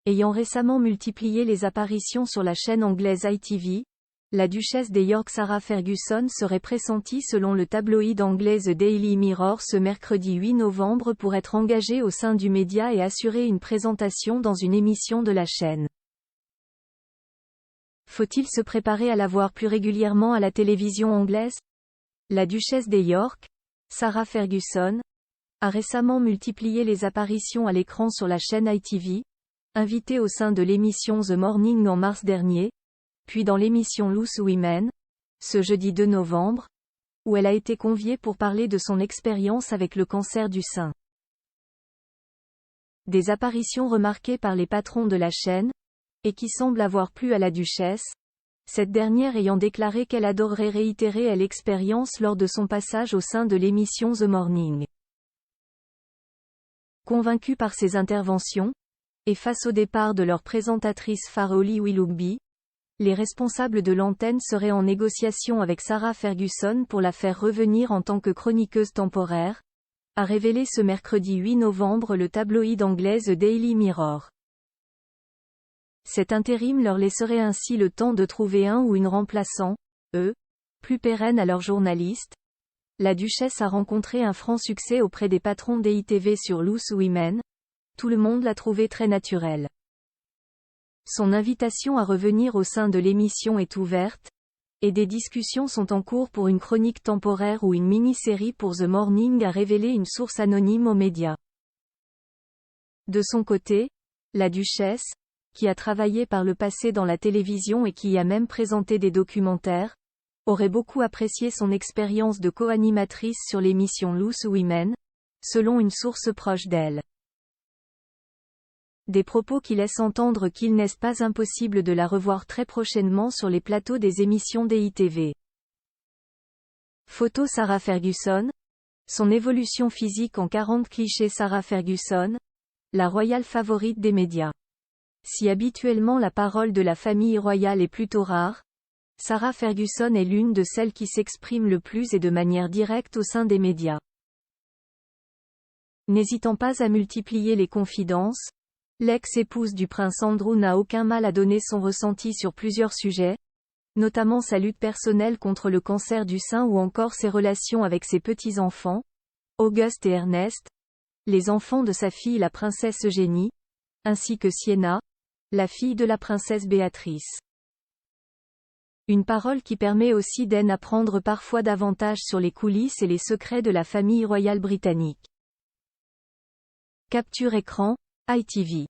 Ayant récemment multiplié les apparitions sur la chaîne anglaise ITV, la duchesse des York Sarah Ferguson serait pressentie selon le tabloïd anglais The Daily Mirror ce mercredi 8 novembre pour être engagée au sein du média et assurer une présentation dans une émission de la chaîne. Faut-il se préparer à la voir plus régulièrement à la télévision anglaise? La duchesse des York, Sarah Ferguson, a récemment multiplié les apparitions à l'écran sur la chaîne ITV, invitée au sein de l'émission The Morning en mars dernier, puis dans l'émission Loose Women, ce jeudi 2 novembre, où elle a été conviée pour parler de son expérience avec le cancer du sein. Des apparitions remarquées par les patrons de la chaîne, et qui semblent avoir plu à la duchesse, cette dernière ayant déclaré qu'elle adorerait réitérer l'expérience lors de son passage au sein de l'émission The Morning. Convaincue par ces interventions, et face au départ de leur présentatrice phare Holly Willoughby, les responsables de l'antenne seraient en négociation avec Sarah Ferguson pour la faire revenir en tant que chroniqueuse temporaire, a révélé ce mercredi 8 novembre le tabloïd anglais The Daily Mirror. Cet intérim leur laisserait ainsi le temps de trouver un ou une remplaçant, plus pérenne à leur journaliste. La duchesse a rencontré un franc succès auprès des patrons d'ITV sur Loose Women. Tout le monde l'a trouvée très naturelle. Son invitation à revenir au sein de l'émission est ouverte, et des discussions sont en cours pour une chronique temporaire ou une mini-série pour The Morning, a révélé une source anonyme aux médias. De son côté, la duchesse, qui a travaillé par le passé dans la télévision et qui y a même présenté des documentaires, aurait beaucoup apprécié son expérience de co-animatrice sur l'émission Loose Women, selon une source proche d'elle. Des propos qui laissent entendre qu'il n'est pas impossible de la revoir très prochainement sur les plateaux des émissions d'ITV. Photo Sarah Ferguson. Son évolution physique en 40 clichés. Sarah Ferguson, la royale favorite des médias. Si habituellement la parole de la famille royale est plutôt rare, Sarah Ferguson est l'une de celles qui s'expriment le plus et de manière directe au sein des médias. N'hésitant pas à multiplier les confidences, l'ex-épouse du prince Andrew n'a aucun mal à donner son ressenti sur plusieurs sujets, notamment sa lutte personnelle contre le cancer du sein ou encore ses relations avec ses petits-enfants, Auguste et Ernest, les enfants de sa fille la princesse Eugénie, ainsi que Sienna, la fille de la princesse Béatrice. Une parole qui permet aussi d'en apprendre parfois davantage sur les coulisses et les secrets de la famille royale britannique. Capture écran, ITV.